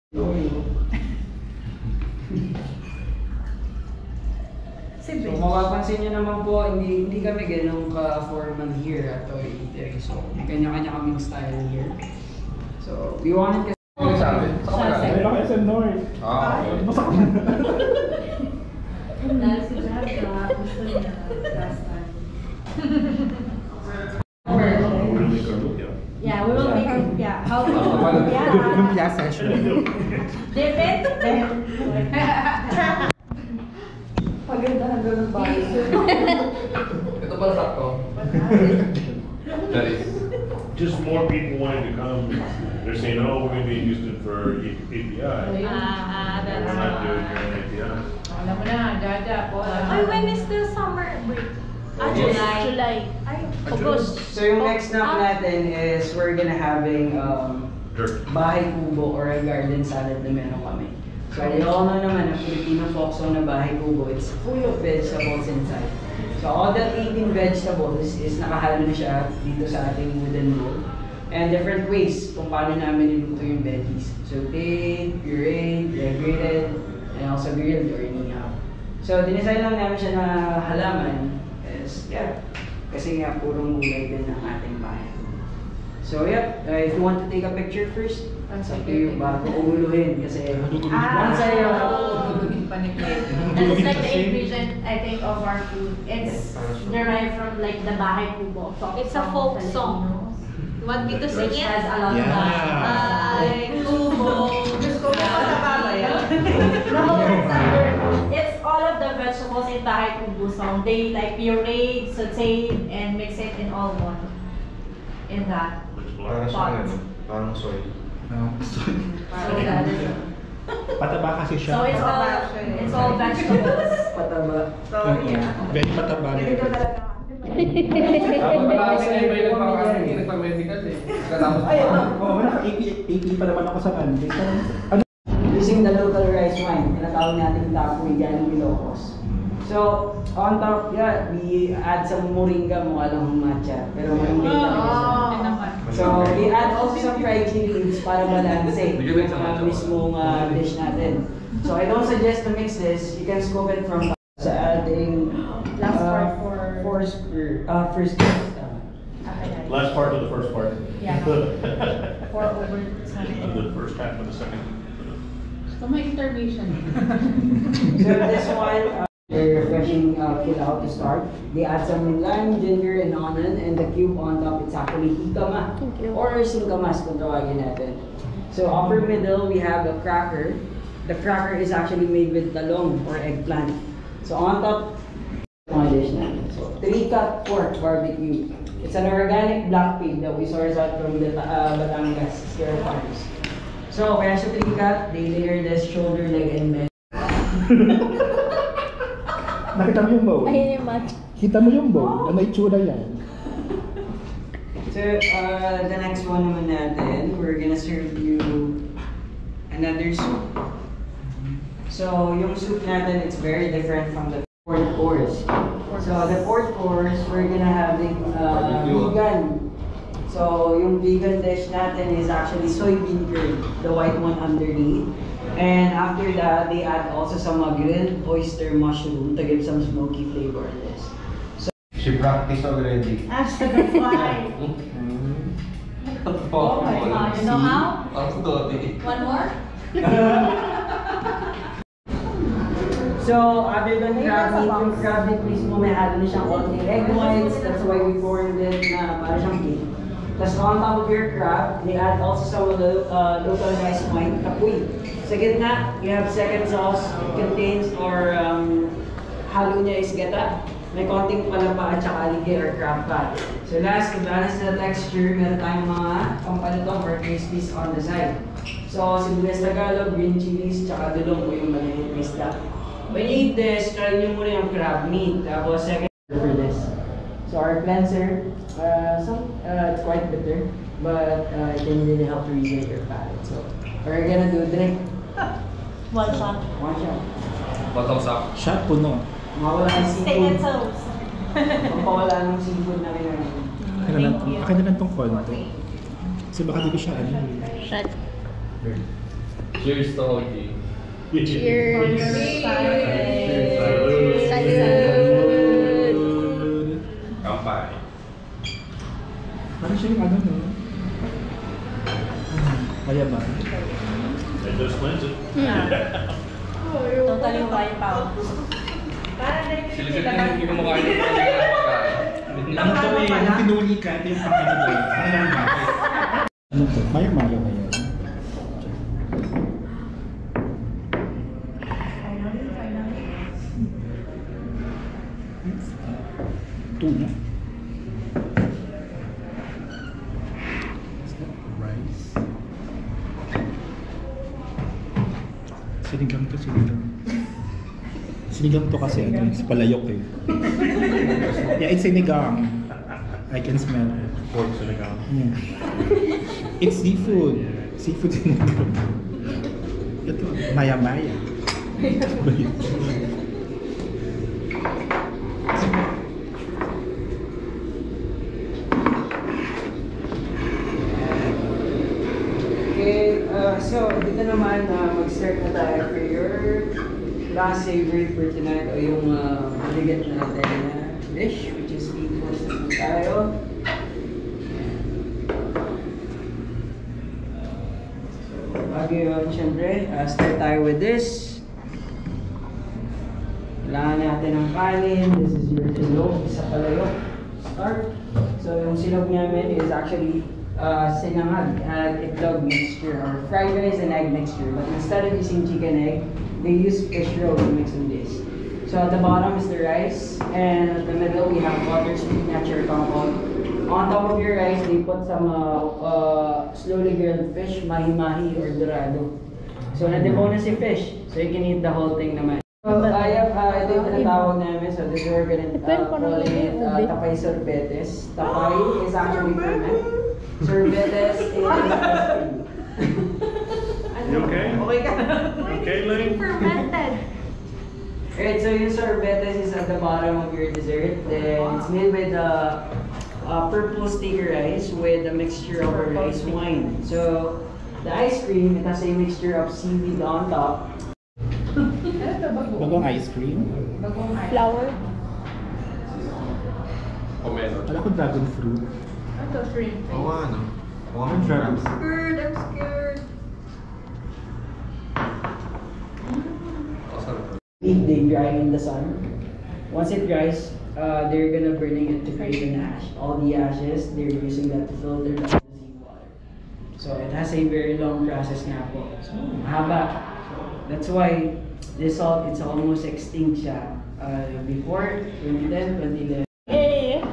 So mapapansin nyo naman po, hindi kami ganun ka-formal here at Toy Eatery. So may kanya-kanya kaming style here. So we wanted kasi... Ano sabi? Ay, baka SM North. Basta ko na. Dahil si Jaja, gusto niya last time. Yeah, we will make lumpia. How to lumpia? Lumpia session. Depend. Pagandahan doon ng bahay. Ito pala sakto. That is. Just more people wanting to come. They're saying, oh, we're going to be in Houston for API. That's We're not doing it during API. Alam mo na, Jaja po. Ay, when is the summer break? July. Ay, August. So yung next snap natin is we're gonna having bahay kubo or a garden salad na meron kami. So we all know naman ang Filipino folk song na bahay kubo, it's full of vegetables inside. So all that 18 vegetables is nakahalo na siya dito sa ating wooden bowl. And different ways kung paano namin niluto yung veggies. Sauteed, pureed, dehydrated, and also grilled or inihaw. So dinesign lang namin siya na halaman. Yeah, kasi nga purong gulay din ang ating bahay. So yeah, if you want to take a picture first, it's up to you bago umuluhin kasi once I That's like the ingredient, I think, of our food. It's derived from like the bahay kubo. It's a folk song. You want me to sing it? Has a lot of Bahay kubo. Gusto ko pa It's all of the vegetables in bahay kubo song. They like pureed, sauteed, and mix it in all one. In that. Parang soy. Pataba kasi siya. So it's all vegetables. pataba. Very pataba. Nagpa-medical eh. Katapos Ay, naka-AP pa naman ako sa ano. Using the local rice wine, tinatawag natin tapoy galing Ilocos. So, on top, yeah, we add some moringa, mukha lang matcha. Pero moringa talaga siya. So, we add also some fried chili leaves para balanse yung mismong dish natin. So, I don't suggest to mix this. You can scoop it from sa ating Last part for... first Last part of the first part. Yeah. For over Of the first half of the second. So may intermission. So this one, they're refreshing kill out to start. They add some lime, ginger, and onion, and the cube on top, it's actually hikama or singkamas kung tawagin natin. So upper middle, we have a cracker. The cracker is actually made with talong or eggplant. So on top, dish natin. So 3-cut pork barbecue. It's an organic black pig that we source out from the Batangas Sierra Farms. So kaya siya 3-cut, they layer this shoulder, leg, and neck. Nakita mo yung bowl? Ayun yung match. Kita mo yung bowl? Ano itsura yan? So the next one naman natin, we're gonna serve you another soup. So yung soup natin, it's very different from the pork course. So the pork course, we're gonna have vegan. So yung vegan dish natin is actually soybean curd, the white one underneath. And after that, they add also some grilled oyster mushroom to give some smoky flavor in this. So she practiced already. After the fly. Oh my God. You know how? One more? So, other than crab meat, yung crab meat mismo may halo na siyang konting egg whites. That's why we formed it na para siyang cake. Tapos on top of your crab, they add also some of the local rice wine, kapuy. Sa gitna, you have second sauce. It contains or halo niya is gata. May konting palapa at saka alige or crab pat. So last, to balance the texture, meron tayong mga pampalutong or crispies on the side. So, sibuyas Tagalog, green chilies, tsaka dulong o yung maliit na isda. When you eat this, try nyo muna yung crab meat. Tapos second for this. So our cleanser, it's quite bitter, but it can really help to reset your palate. So we're gonna do a drink. One shot. One shot. Bottoms up. Shot puno. Mawala ng Steak and seafood. toast. Pampawala ng seafood na kailangan. Akin na lang tong konti. Kasi baka di ko siya ano. Shot. Cheers to OG. Cheers! Salud. Salud! Kampay. Parang siya yung ano, no? Kaya ba? They just cleanse it. Totally wine power. Silisip na hindi ko makain ng pagkain. Ano to eh, yung pinuli ka, ito yung pangano doon. Ano lang ba? Ano to? Mayo-mayo ba yan? Tuna. Rice. Sinigang to, sinigang. Sinigang to kasi ano, it's palayok eh. Yeah, it's sinigang. I can smell it. Pork sinigang. Yeah. It's seafood. Seafood sinigang. Ito, maya-maya. Okay, so dito naman mag-start na tayo for your last savory for tonight o yung maligat natin na dish which is beef roast naman tayo. Bago yun, syempre, start tayo with this. Kailangan natin ng kanin. This is your silog, isa palayok. Start. So yung silog namin is actually sinangag at itlog mixture or fried rice and egg mixture. But instead of using chicken egg, they use fish roll to mix in this. So at the bottom is the rice and at the middle we have water sweet natural compound. On top of your rice, they put some slowly grilled fish, mahi-mahi or dorado. So na-debone na si fish, so you can eat the whole thing naman. So ito yung tinatawag namin, so this is we're gonna call it tapay sorbetes. Tapay is actually ferment. Sorbetes is You okay? Okay ka na. Okay, Lane? Fermented. Alright, so yung sorbetes is at the bottom of your dessert. Then it's made with purple sticky rice with a mixture of rice wine. So the ice cream, it has a mixture of seaweed on top. Bagong ice cream. Flour. Pomelo. Wala ko dragon fruit. Ito, shrimp. Oo nga, no? Oo Ang dragon fruit. Scared, I'm scared. They dry in the sun. Once it dries, they're gonna burning it to create an ash. All the ashes, they're using that to filter the seawater. So it has a very long process nga po. So mahaba. That's why this salt, it's almost extinct siya. Before 2010, 2011.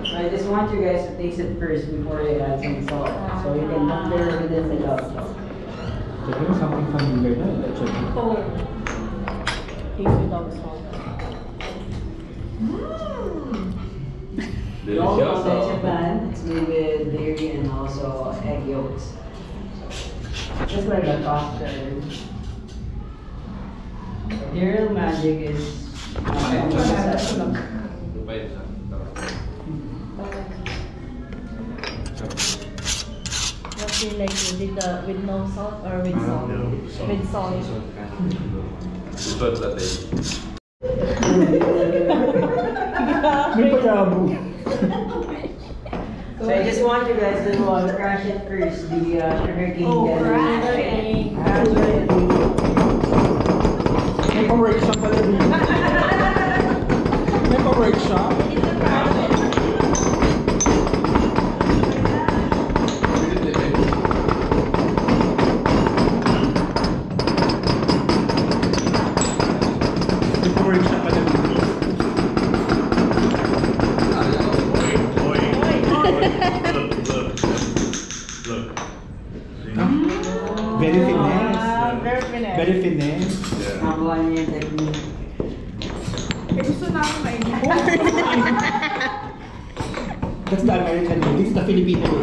So I just want you guys to taste it first before I add some salt. So you can compare with it without salt. Siguro something familiar na. Actually. Oh. Taste without salt. We also have Japan. It's made with dairy and also egg yolks. Just like a custard. The real magic is Wait, What do you like? With no salt or with salt? No, salt. With salt. Ito dati. May pagabo. So I just want you guys to crush it first, the sugar cane. Oh, Crush it. May pa-workshop pala din. May pa-workshop. May pa-workshop pala din. Look. Very finesse. Very finesse. Very finesse. Yeah. Nakuha niya yung technique. Gusto na ako mainit. That's the American way. This is the Filipino way.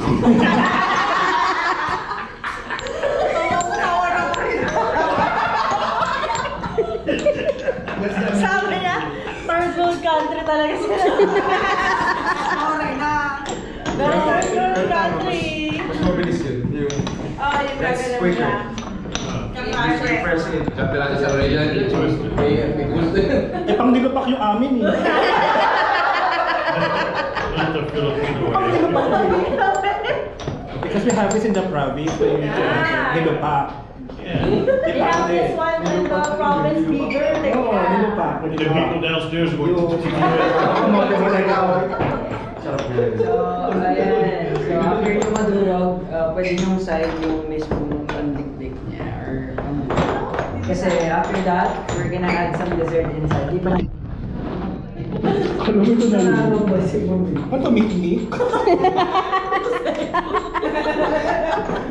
Sabi niya, third world country talaga sila. Okay na. Third world country. Mas mabilis yun. Yung Oh, yung That's gagalan quicker. siya. Impressive. Sabi natin sa Raya, may gusto yun. Eh, pang nilupak yung amin eh. Not the Filipino Pang way. nilupak yun. Because we have this in the province, so you need to nilupak. Yeah. They have this one in the province bigger. Like, Oo, nilupak. The people downstairs are going to Kumote mo na ikaw. So, ayan. So, after yung madurog, pwede niyong side yung mismong pandikdik niya. Or, kasi after that, we're gonna add some dessert inside. Di ba? Ano mo ito na Ano ba si Mami? Ano, mik-mik?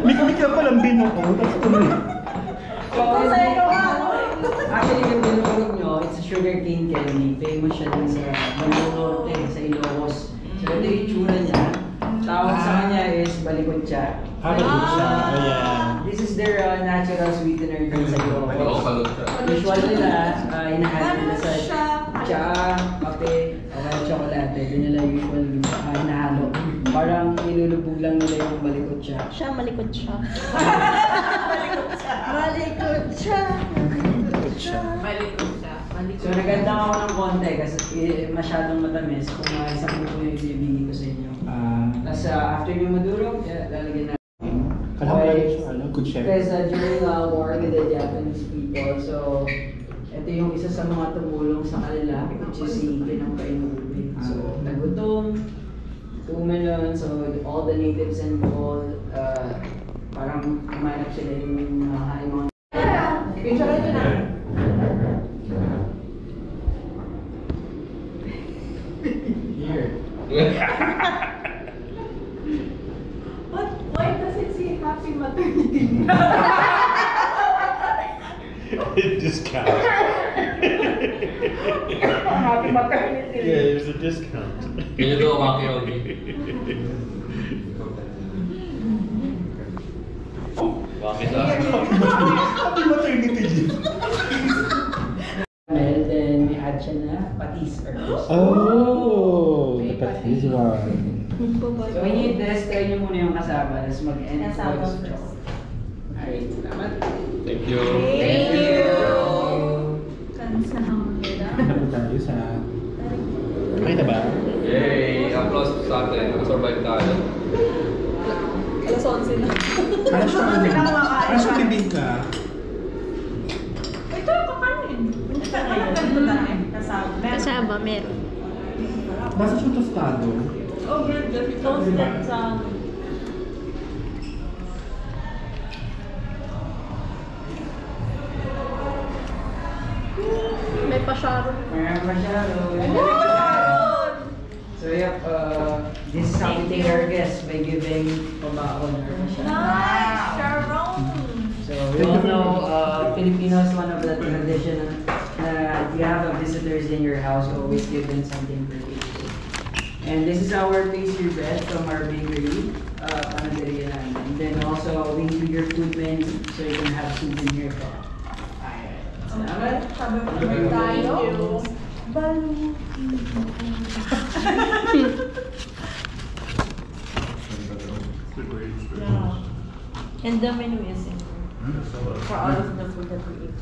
Mik-mik lang palang bino ko. Tapos tuloy. Actually, yung binurog nyo, it's a sugarcane candy. Famous siya din sa Bandang Norte, sa Ilocos. So, ito yung itsura niya. Tawag sa kanya is balikotsa. Balikot siya. Ayan. This is their natural sweetener din sa Oo, Ilocos. kalot siya. Usual nila, hinahanap nila sa tsaa, kape, o kaya tsokolate. Yun nila usual hinahalo. Parang nilulubog lang nila yung balikotsa. Siya, malikot siya. Malikot siya. So naganda ako ng konti kasi masyadong matamis kung isang puso yung ibibigay ko sa inyo. Tapos after yung madurog, lalagyan na. Kala ko lagi siya, ano, good chef. Because during war with the Japanese people, so ito yung isa sa mga tumulong sa kanila, which is si Ginang Painubin. So nagutom, tumalon, so all the natives involved, parang kumanap sila yung mga picture ito na. Here. But why does it say happy maternity? It discounts. Happy maternity. Yeah, there's a discount. Yun yung doon, Waki Ogi. Bakit ah? Happy maternity leave. And then we add siya na patis or fish. Oh, the patis one. So when you test, try nyo muna yung kasama, tapos mag-end Kasama first. first. Alright, salamat. Thank you. Thank you. Ano tayo sa... Okay na ba? Yay! Applause sa atin. Nakasurvive tayo. Alas 11 na. Para siya ano? Para siya bibingka. Ito yung kakanin. Hindi ka na ganito dati. Kasama. Kasama, meron. Basta siyang tostado. Oh, good. Toasted sa... May pasyaro. Meron pa siya, So yep, this is how we take our guests by giving pabakon or pasyaro. Nice! Sharon! So we all know Filipinos, one of the tradition if you have a visitors in your house, you always give them something for tea. And this is our pastry bread from our bakery, panaderia namin. And then also we include your food menu, so you can have food in here. Salamat. Thank you. Balu. And the menu is in for all of the food that we eat.